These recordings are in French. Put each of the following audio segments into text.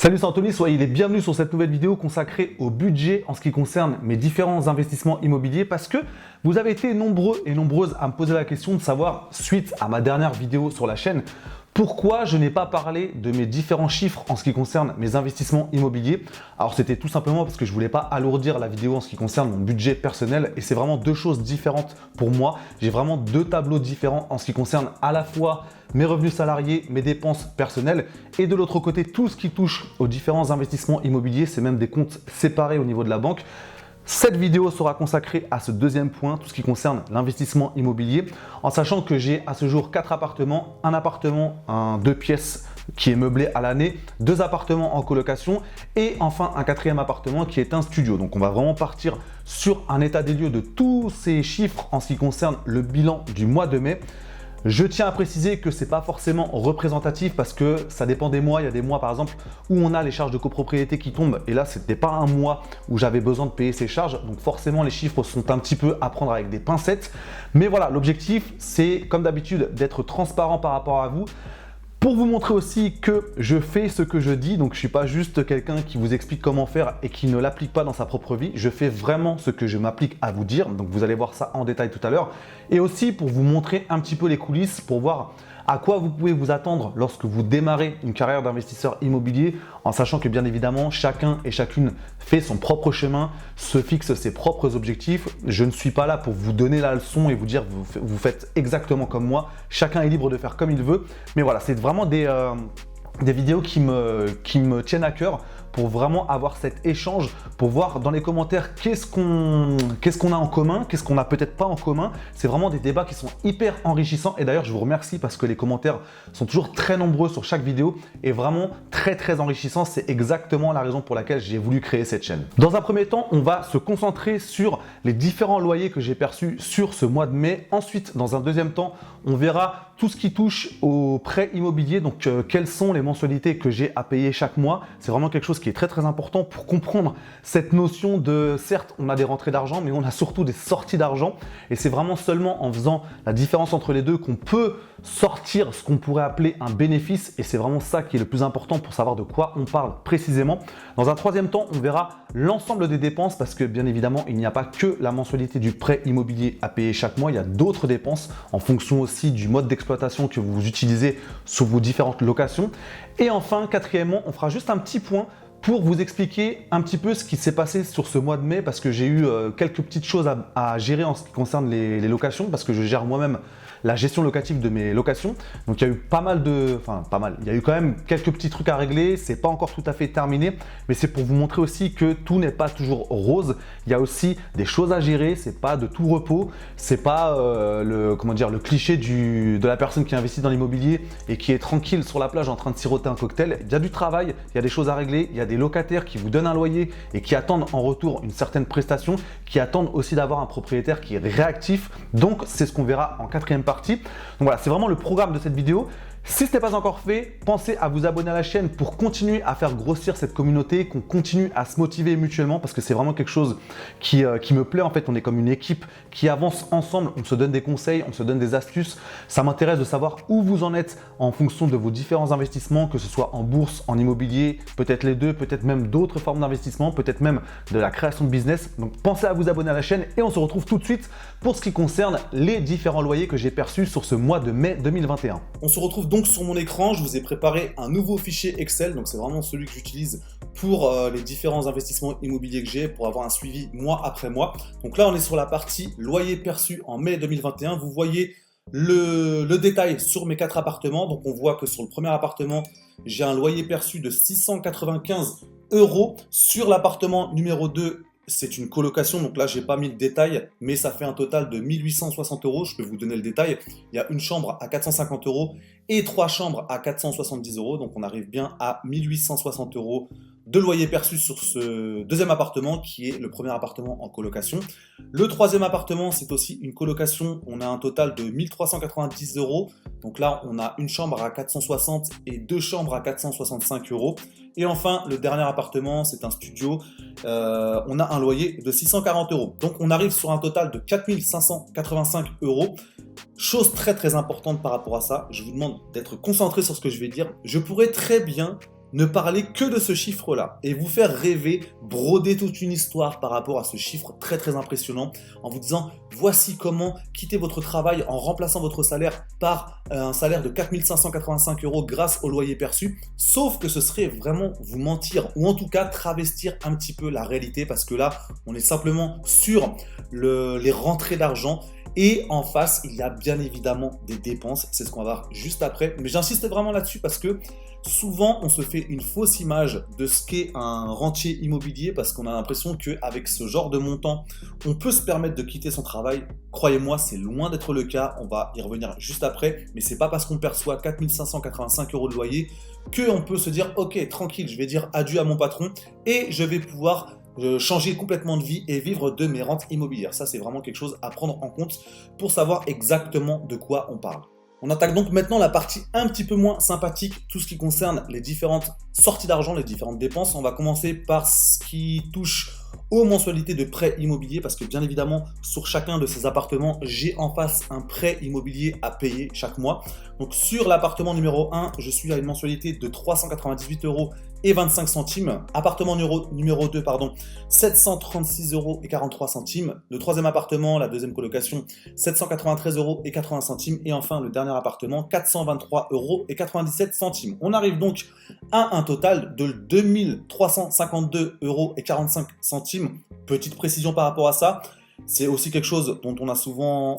Salut, c'est Anthony, soyez les bienvenus sur cette nouvelle vidéo consacrée au budget en ce qui concerne mes différents investissements immobiliers parce que vous avez été nombreux et nombreuses à me poser la question de savoir, suite à ma dernière vidéo sur la chaîne, pourquoi je n'ai pas parlé de mes différents chiffres en ce qui concerne mes investissements immobiliers. Alors c'était tout simplement parce que je ne voulais pas alourdir la vidéo en ce qui concerne mon budget personnel et c'est vraiment deux choses différentes pour moi. J'ai vraiment deux tableaux différents en ce qui concerne à la fois mes revenus salariés, mes dépenses personnelles et de l'autre côté tout ce qui touche aux différents investissements immobiliers, c'est même des comptes séparés au niveau de la banque. Cette vidéo sera consacrée à ce deuxième point, tout ce qui concerne l'investissement immobilier, en sachant que j'ai à ce jour 4 appartements, un appartement, un 2 pièces qui est meublé à l'année, 2 appartements en colocation et enfin un 4e appartement qui est un studio. Donc on va vraiment partir sur un état des lieux de tous ces chiffres en ce qui concerne le bilan du mois de mai. Je tiens à préciser que ce n'est pas forcément représentatif parce que ça dépend des mois. Il y a des mois par exemple où on a les charges de copropriété qui tombent et là ce n'était pas un mois où j'avais besoin de payer ces charges. Donc forcément les chiffres sont un petit peu à prendre avec des pincettes. Mais voilà, l'objectif c'est comme d'habitude d'être transparent par rapport à vous. Pour vous montrer aussi que je fais ce que je dis, donc je ne suis pas juste quelqu'un qui vous explique comment faire et qui ne l'applique pas dans sa propre vie, je fais vraiment ce que je m'applique à vous dire, donc vous allez voir ça en détail tout à l'heure. Et aussi pour vous montrer un petit peu les coulisses, pour voir à quoi vous pouvez vous attendre lorsque vous démarrez une carrière d'investisseur immobilier, en sachant que bien évidemment, chacun et chacune fait son propre chemin, se fixe ses propres objectifs. Je ne suis pas là pour vous donner la leçon et vous dire vous faites exactement comme moi. Chacun est libre de faire comme il veut. Mais voilà, c'est vraiment des vidéos qui me tiennent à cœur pour vraiment avoir cet échange, pour voir dans les commentaires qu'est-ce qu'on a en commun, qu'est-ce qu'on n'a peut-être pas en commun. C'est vraiment des débats qui sont hyper enrichissants et d'ailleurs je vous remercie parce que les commentaires sont toujours très nombreux sur chaque vidéo et vraiment très enrichissants. C'est exactement la raison pour laquelle j'ai voulu créer cette chaîne. Dans un premier temps, on va se concentrer sur les différents loyers que j'ai perçus sur ce mois de mai. Ensuite, dans un deuxième temps, on verra tout ce qui touche aux prêts immobiliers, donc quelles sont les mensualités que j'ai à payer chaque mois. C'est vraiment quelque chose qui est très important pour comprendre cette notion de, certes, on a des rentrées d'argent, mais on a surtout des sorties d'argent. Et c'est vraiment seulement en faisant la différence entre les deux qu'on peut sortir ce qu'on pourrait appeler un bénéfice. Et c'est vraiment ça qui est le plus important pour savoir de quoi on parle précisément. Dans un troisième temps, on verra l'ensemble des dépenses parce que bien évidemment, il n'y a pas que la mensualité du prêt immobilier à payer chaque mois. Il y a d'autres dépenses en fonction aussi du mode d'exploitation que vous utilisez sur vos différentes locations. Et enfin, quatrièmement, on fera juste un petit point pour vous expliquer un petit peu ce qui s'est passé sur ce mois de mai parce que j'ai eu quelques petites choses à gérer en ce qui concerne les locations parce que je gère moi-même la gestion locative de mes locations. Donc il y a eu il y a eu quand même quelques petits trucs à régler, c'est pas encore tout à fait terminé, mais c'est pour vous montrer aussi que tout n'est pas toujours rose. Il y a aussi des choses à gérer, c'est pas de tout repos, c'est pas le cliché de la personne qui investit dans l'immobilier et qui est tranquille sur la plage en train de siroter un cocktail. Il y a du travail, il y a des choses à régler, il y a des locataires qui vous donnent un loyer et qui attendent en retour une certaine prestation, qui attendent aussi d'avoir un propriétaire qui est réactif. Donc c'est ce qu'on verra en quatrième partie. Donc voilà, c'est vraiment le programme de cette vidéo. Si ce n'est pas encore fait, pensez à vous abonner à la chaîne pour continuer à faire grossir cette communauté, qu'on continue à se motiver mutuellement parce que c'est vraiment quelque chose qui me plaît. En fait, on est comme une équipe qui avance ensemble, on se donne des conseils, on se donne des astuces. Ça m'intéresse de savoir où vous en êtes en fonction de vos différents investissements, que ce soit en bourse, en immobilier, peut-être les deux, peut-être même d'autres formes d'investissement, peut-être même de la création de business. Donc pensez à vous abonner à la chaîne et on se retrouve tout de suite pour ce qui concerne les différents loyers que j'ai perçus sur ce mois de mai 2021. On se retrouve donc sur mon écran, je vous ai préparé un nouveau fichier Excel, donc c'est vraiment celui que j'utilise pour les différents investissements immobiliers que j'ai, pour avoir un suivi mois après mois. Donc là on est sur la partie loyer perçu en mai 2021, vous voyez le détail sur mes 4 appartements, donc on voit que sur le premier appartement, j'ai un loyer perçu de 695 €, sur l'appartement numéro 2, c'est une colocation, donc là j'ai pas mis le détail, mais ça fait un total de 1860 €. Je peux vous donner le détail. Il y a une chambre à 450 € et 3 chambres à 470 €. Donc on arrive bien à 1860 € de loyer perçu sur ce deuxième appartement qui est le premier appartement en colocation. Le troisième appartement, c'est aussi une colocation. On a un total de 1390 €. Donc là, on a une chambre à 460 et 2 chambres à 465 €. Et enfin, le dernier appartement, c'est un studio. On a un loyer de 640 €. Donc on arrive sur un total de 4585 €. Chose très importante par rapport à ça, je vous demande d'être concentré sur ce que je vais dire. Je pourrais très bien ne parler que de ce chiffre-là et vous faire rêver, broder toute une histoire par rapport à ce chiffre très très impressionnant en vous disant voici comment quitter votre travail en remplaçant votre salaire par un salaire de 4 585 € grâce au loyer perçu, sauf que ce serait vraiment vous mentir ou en tout cas travestir un petit peu la réalité parce que là on est simplement sur les rentrées d'argent. Et en face, il y a bien évidemment des dépenses, c'est ce qu'on va voir juste après. Mais j'insiste vraiment là-dessus parce que souvent, on se fait une fausse image de ce qu'est un rentier immobilier parce qu'on a l'impression qu'avec ce genre de montant, on peut se permettre de quitter son travail. Croyez-moi, c'est loin d'être le cas, on va y revenir juste après. Mais c'est pas parce qu'on perçoit 4 585 € de loyer qu'on peut se dire « Ok, tranquille, je vais dire adieu à mon patron et je vais pouvoir… » changer complètement de vie et vivre de mes rentes immobilières. Ça, c'est vraiment quelque chose à prendre en compte pour savoir exactement de quoi on parle. On attaque donc maintenant la partie un petit peu moins sympathique, tout ce qui concerne les différentes sorties d'argent, les différentes dépenses. On va commencer par ce qui touche aux mensualités de prêt immobilier parce que bien évidemment, sur chacun de ces appartements, j'ai en face un prêt immobilier à payer chaque mois. Donc sur l'appartement numéro 1, je suis à une mensualité de 398 € et 25 centimes. Appartement numéro 2, 736 € et 43 centimes. Le troisième appartement, la deuxième colocation, 793 € et 80 centimes. Et enfin, le dernier appartement, 423 € et 97 centimes. On arrive donc à un total de 2352 € et 45 centimes. Petite précision par rapport à ça. C'est aussi quelque chose dont on a souvent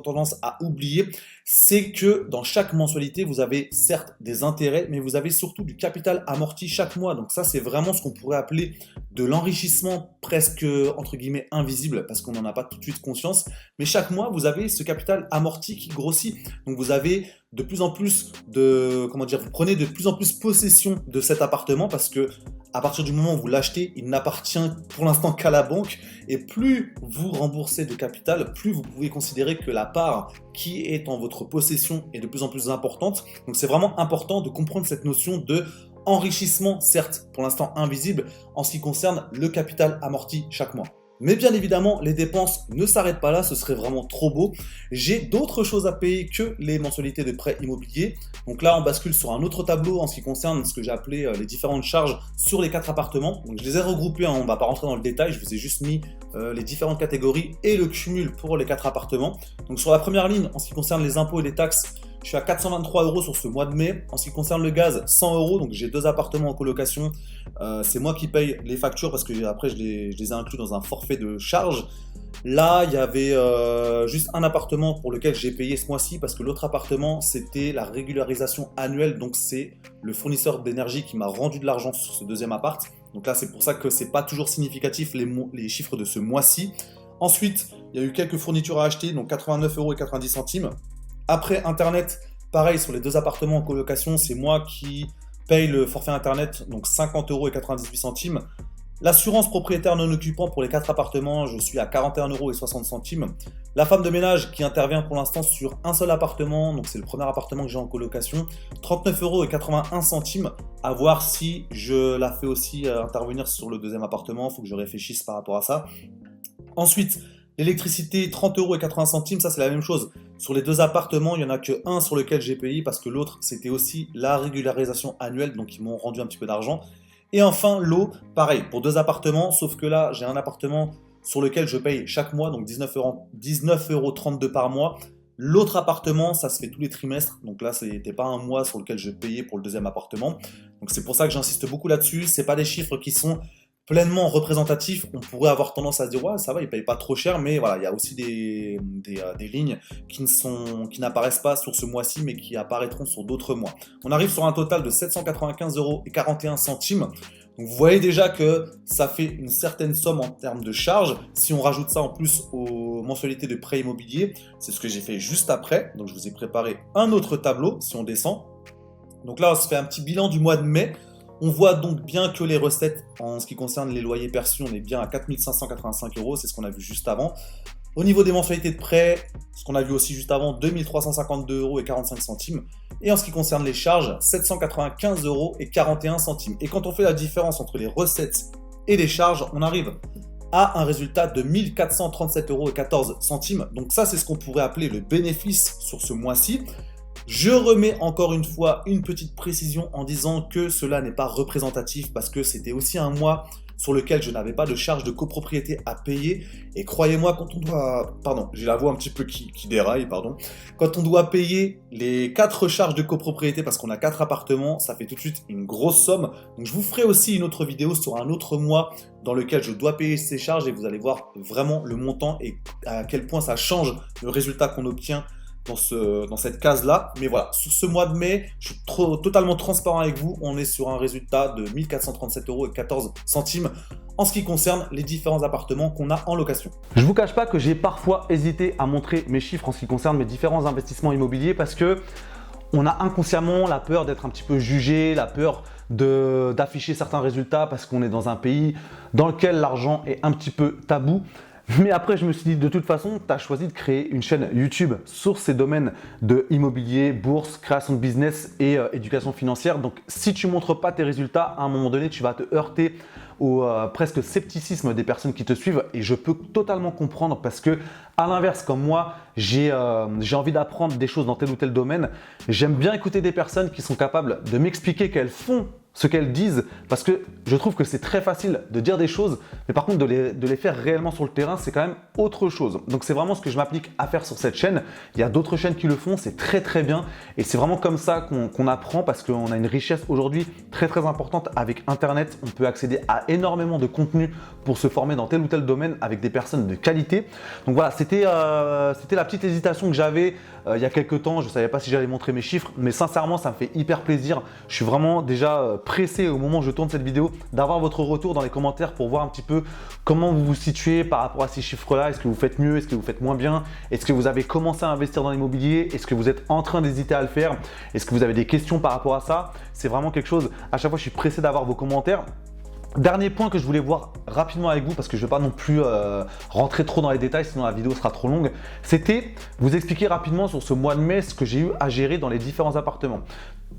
tendance à oublier, c'est que dans chaque mensualité, vous avez certes des intérêts, mais vous avez surtout du capital amorti chaque mois. Donc ça, c'est vraiment ce qu'on pourrait appeler de l'enrichissement presque, entre guillemets, invisible, parce qu'on n'en a pas tout de suite conscience. Mais chaque mois, vous avez ce capital amorti qui grossit. Donc vous avez de plus en plus vous prenez de plus en plus possession de cet appartement, parce que à partir du moment où vous l'achetez, il n'appartient pour l'instant qu'à la banque. Et plus vous remboursez de capital, plus vous pouvez considérer que la part qui est en votre possession est de plus en plus importante. Donc c'est vraiment important de comprendre cette notion de enrichissement, certes pour l'instant invisible, en ce qui concerne le capital amorti chaque mois. Mais bien évidemment, les dépenses ne s'arrêtent pas là, ce serait vraiment trop beau. J'ai d'autres choses à payer que les mensualités de prêt immobilier. Donc là, on bascule sur un autre tableau en ce qui concerne ce que j'ai appelé les différentes charges sur les 4 appartements. Donc je les ai regroupées, on ne va pas rentrer dans le détail, je vous ai juste mis les différentes catégories et le cumul pour les 4 appartements. Donc sur la première ligne, en ce qui concerne les impôts et les taxes, je suis à 423 € sur ce mois de mai. En ce qui concerne le gaz, 100 €. Donc j'ai 2 appartements en colocation. C'est moi qui paye les factures parce que après je les ai inclus dans un forfait de charge. Là, il y avait juste un appartement pour lequel j'ai payé ce mois-ci parce que l'autre appartement, c'était la régularisation annuelle. Donc c'est le fournisseur d'énergie qui m'a rendu de l'argent sur ce deuxième appart. Donc là, c'est pour ça que c'est pas toujours significatif les chiffres de ce mois-ci. Ensuite, il y a eu quelques fournitures à acheter, donc 89 € et 90 centimes. Après, Internet, pareil, sur les 2 appartements en colocation, c'est moi qui paye le forfait Internet, donc 50 € et 98 centimes. L'assurance propriétaire non occupant pour les 4 appartements, je suis à 41 € et 60 centimes. La femme de ménage qui intervient pour l'instant sur un seul appartement, donc c'est le premier appartement que j'ai en colocation, 39 € et 81 centimes. À voir si je la fais aussi intervenir sur le deuxième appartement, il faut que je réfléchisse par rapport à ça. Ensuite, l'électricité, 30 € et 80 centimes, ça c'est la même chose. Sur les 2 appartements, il n'y en a qu'un sur lequel j'ai payé parce que l'autre, c'était aussi la régularisation annuelle, donc ils m'ont rendu un petit peu d'argent. Et enfin, l'eau, pareil, pour 2 appartements, sauf que là, j'ai un appartement sur lequel je paye chaque mois, donc 19,32 € par mois. L'autre appartement, ça se fait tous les trimestres, donc là, ce n'était pas un mois sur lequel je payais pour le deuxième appartement. Donc c'est pour ça que j'insiste beaucoup là-dessus, ce n'est pas des chiffres qui sont pleinement représentatif. On pourrait avoir tendance à se dire ouais ça va, il paye pas trop cher, mais voilà, il y a aussi des lignes qui n'apparaissent pas sur ce mois-ci mais qui apparaîtront sur d'autres mois. On arrive sur un total de 795 € et 41 centimes. Donc vous voyez déjà que ça fait une certaine somme en termes de charges. Si on rajoute ça en plus aux mensualités de prêt immobilier, c'est ce que j'ai fait juste après. Donc je vous ai préparé un autre tableau si on descend. Donc là on se fait un petit bilan du mois de mai. On voit donc bien que les recettes, en ce qui concerne les loyers perçus, on est bien à 4 585 €, c'est ce qu'on a vu juste avant. Au niveau des mensualités de prêt, ce qu'on a vu aussi juste avant, 2 352 € et 45 centimes. Et en ce qui concerne les charges, 795 € et 41 centimes. Et quand on fait la différence entre les recettes et les charges, on arrive à un résultat de 1 437 € et 14 centimes. Donc ça, c'est ce qu'on pourrait appeler le bénéfice sur ce mois-ci. Je remets encore une fois une petite précision en disant que cela n'est pas représentatif parce que c'était aussi un mois sur lequel je n'avais pas de charge de copropriété à payer. Et croyez-moi, quand on doit... Pardon, j'ai la voix un petit peu qui déraille, pardon. Quand on doit payer les 4 charges de copropriété parce qu'on a 4 appartements, ça fait tout de suite une grosse somme. Donc je vous ferai aussi une autre vidéo sur un autre mois dans lequel je dois payer ces charges et vous allez voir vraiment le montant et à quel point ça change le résultat qu'on obtient dans cette case-là. Mais voilà, sur ce mois de mai, je suis totalement transparent avec vous. On est sur un résultat de 1437,14 € en ce qui concerne les différents appartements qu'on a en location. Je ne vous cache pas que j'ai parfois hésité à montrer mes chiffres en ce qui concerne mes différents investissements immobiliers parce que on a inconsciemment la peur d'être un petit peu jugé, la peur d'afficher certains résultats parce qu'on est dans un pays dans lequel l'argent est un petit peu tabou. Mais après, je me suis dit, de toute façon, tu as choisi de créer une chaîne YouTube sur ces domaines de immobilier, bourse, création de business et éducation financière. Donc, si tu ne montres pas tes résultats, à un moment donné, tu vas te heurter au presque scepticisme des personnes qui te suivent. Et je peux totalement comprendre parce que, à l'inverse, comme moi, j'ai envie d'apprendre des choses dans tel ou tel domaine. J'aime bien écouter des personnes qui sont capables de m'expliquer qu'elles font ce qu'elles disent, parce que je trouve que c'est très facile de dire des choses, mais par contre de les faire réellement sur le terrain, c'est quand même autre chose. Donc c'est vraiment ce que je m'applique à faire sur cette chaîne. Il y a d'autres chaînes qui le font, c'est très très bien, et c'est vraiment comme ça qu'on apprend, parce qu'on a une richesse aujourd'hui très très importante avec Internet. On peut accéder à énormément de contenu pour se former dans tel ou tel domaine avec des personnes de qualité. Donc voilà, c'était la petite hésitation que j'avais il y a quelques temps. Je ne savais pas si j'allais montrer mes chiffres, mais sincèrement, ça me fait hyper plaisir. Je suis vraiment déjà pressé au moment où je tourne cette vidéo d'avoir votre retour dans les commentaires pour voir un petit peu comment vous vous situez par rapport à ces chiffres-là. Est-ce que vous faites mieux? Est-ce que vous faites moins bien? Est-ce que vous avez commencé à investir dans l'immobilier? Est-ce que vous êtes en train d'hésiter à le faire? Est-ce que vous avez des questions par rapport à ça? C'est vraiment quelque chose, à chaque fois, je suis pressé d'avoir vos commentaires. Dernier point que je voulais voir rapidement avec vous, parce que je ne vais pas non plus rentrer trop dans les détails, sinon la vidéo sera trop longue, c'était vous expliquer rapidement sur ce mois de mai ce que j'ai eu à gérer dans les différents appartements.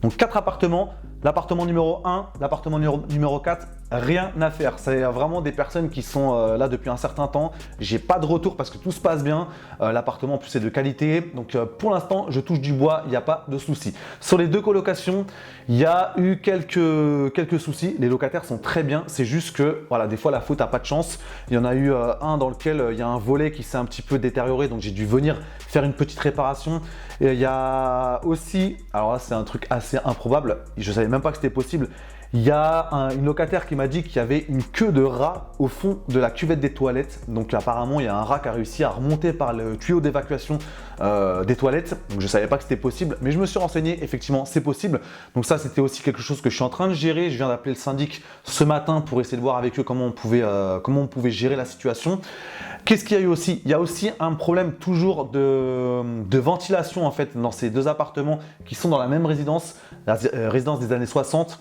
Donc 4 appartements, l'appartement numéro 1, l'appartement numéro 4, rien à faire. C'est vraiment des personnes qui sont là depuis un certain temps. J'ai pas de retour parce que tout se passe bien. L'appartement en plus est de qualité. Donc pour l'instant, je touche du bois, il n'y a pas de souci. Sur les 2 colocations, il y a eu quelques soucis. Les locataires sont très bien. C'est juste que voilà, des fois la faute n'a pas de chance. Il y en a eu un dans lequel il y a un volet qui s'est un petit peu détérioré. Donc j'ai dû venir faire une petite réparation. Et il y a aussi, alors là c'est un truc assez improbable, je ne savais même pas que c'était possible. Il y a une locataire qui m'a dit qu'il y avait une queue de rat au fond de la cuvette des toilettes. Donc apparemment, il y a un rat qui a réussi à remonter par le tuyau d'évacuation des toilettes. Donc je ne savais pas que c'était possible, mais je me suis renseigné, effectivement, c'est possible. Donc ça, c'était aussi quelque chose que je suis en train de gérer. Je viens d'appeler le syndic ce matin pour essayer de voir avec eux comment on pouvait gérer la situation. Qu'est-ce qu'il y a eu aussi? Il y a aussi un problème toujours de ventilation en fait dans ces 2 appartements qui sont dans la même résidence, la résidence des années 60.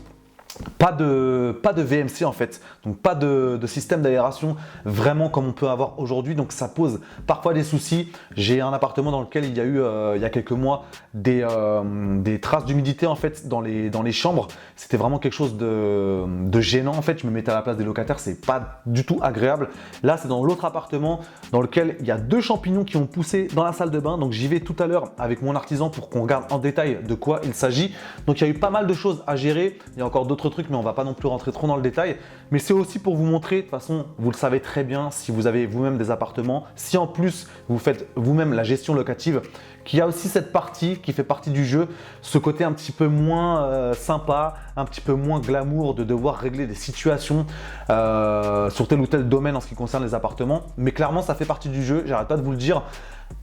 Pas de VMC en fait, donc pas de système d'aération vraiment comme on peut avoir aujourd'hui, donc ça pose parfois des soucis. J'ai un appartement dans lequel il y a eu il y a quelques mois des traces d'humidité en fait dans les chambres. C'était vraiment quelque chose de gênant en fait. Je me mettais à la place des locataires, c'est pas du tout agréable. Là c'est dans l'autre appartement dans lequel il y a 2 champignons qui ont poussé dans la salle de bain, donc j'y vais tout à l'heure avec mon artisan pour qu'on regarde en détail de quoi il s'agit. Donc il y a eu pas mal de choses à gérer, il y a encore d'autres trucs mais on va pas non plus rentrer trop dans le détail, mais c'est aussi pour vous montrer, de toute façon vous le savez très bien si vous avez vous-même des appartements, si en plus vous faites vous-même la gestion locative, qu'il y a aussi cette partie qui fait partie du jeu, ce côté un petit peu moins sympa, un petit peu moins glamour de devoir régler des situations sur tel ou tel domaine en ce qui concerne les appartements, mais clairement ça fait partie du jeu, j'arrête pas de vous le dire.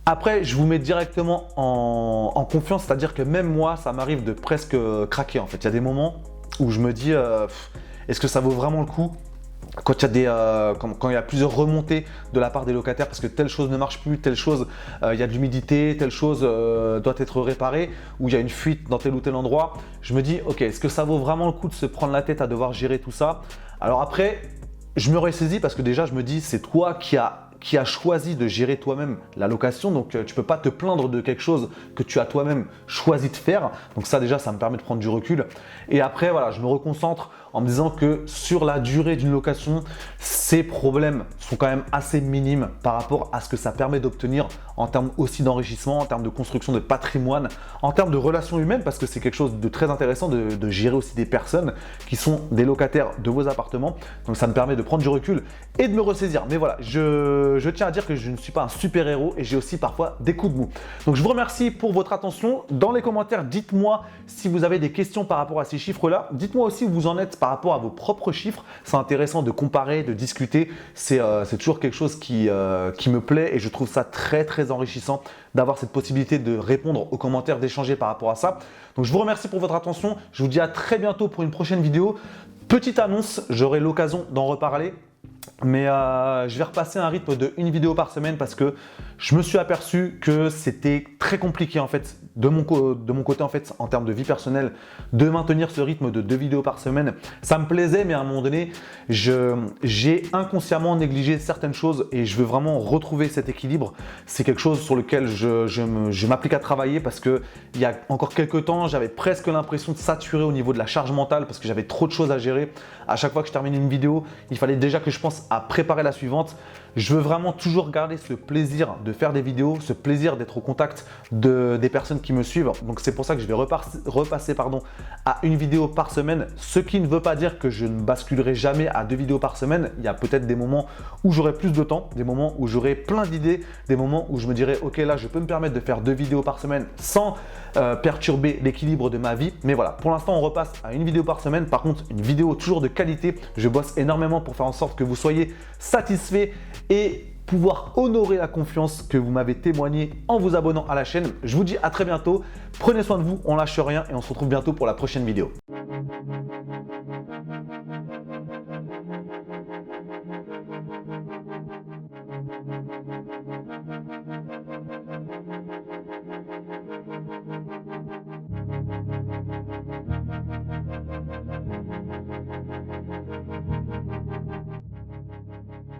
Après, je vous mets directement en confiance, c'est-à-dire que même moi, ça m'arrive de presque craquer en fait. Il y a des moments où je me dis, est-ce que ça vaut vraiment le coup? Quand il y a quand il y a plusieurs remontées de la part des locataires parce que telle chose ne marche plus, telle chose, il y a de l'humidité, telle chose doit être réparée, ou il y a une fuite dans tel ou tel endroit, je me dis, ok, est-ce que ça vaut vraiment le coup de se prendre la tête à devoir gérer tout ça? Alors après, je me ressaisis parce que déjà, je me dis, c'est toi qui as choisi de gérer toi-même la location, donc tu ne peux pas te plaindre de quelque chose que tu as toi-même choisi de faire. Donc ça déjà, ça me permet de prendre du recul. Et après, voilà, je me reconcentre en me disant que sur la durée d'une location, ces problèmes sont quand même assez minimes par rapport à ce que ça permet d'obtenir en termes aussi d'enrichissement, en termes de construction de patrimoine, en termes de relations humaines, parce que c'est quelque chose de très intéressant de gérer aussi des personnes qui sont des locataires de vos appartements. Donc ça me permet de prendre du recul et de me ressaisir. Mais voilà, je tiens à dire que je ne suis pas un super-héros et j'ai aussi parfois des coups de mou. Donc je vous remercie pour votre attention. Dans les commentaires, dites-moi si vous avez des questions par rapport à ces chiffres-là. Dites-moi aussi où vous en êtes par rapport à vos propres chiffres. C'est intéressant de comparer, de discuter. C'est toujours quelque chose qui me plaît et je trouve ça très très enrichissant d'avoir cette possibilité de répondre aux commentaires, d'échanger par rapport à ça. Donc je vous remercie pour votre attention. Je vous dis à très bientôt pour une prochaine vidéo. Petite annonce, j'aurai l'occasion d'en reparler. Mais je vais repasser un rythme de une vidéo par semaine parce que je me suis aperçu que c'était très compliqué en fait de mon côté en fait en termes de vie personnelle de maintenir ce rythme de 2 vidéos par semaine. Ça me plaisait mais à un moment donné j'ai inconsciemment négligé certaines choses et je veux vraiment retrouver cet équilibre. C'est quelque chose sur lequel je m'applique à travailler parce que il y a encore quelques temps j'avais presque l'impression de saturer au niveau de la charge mentale parce que j'avais trop de choses à gérer. À chaque fois que je terminais une vidéo, il fallait déjà que je pense à préparer la suivante. Je veux vraiment toujours garder ce plaisir de faire des vidéos, ce plaisir d'être au contact des personnes qui me suivent. Donc c'est pour ça que je vais repasser à une vidéo par semaine, ce qui ne veut pas dire que je ne basculerai jamais à 2 vidéos par semaine. Il y a peut-être des moments où j'aurai plus de temps, des moments où j'aurai plein d'idées, des moments où je me dirai ok là je peux me permettre de faire 2 vidéos par semaine sans perturber l'équilibre de ma vie. Mais voilà, pour l'instant on repasse à une vidéo par semaine. Par contre une vidéo toujours de qualité. Je bosse énormément pour faire en sorte que vous soyez satisfait et pouvoir honorer la confiance que vous m'avez témoignée en vous abonnant à la chaîne. Je vous dis à très bientôt. Prenez soin de vous, on lâche rien et on se retrouve bientôt pour la prochaine vidéo.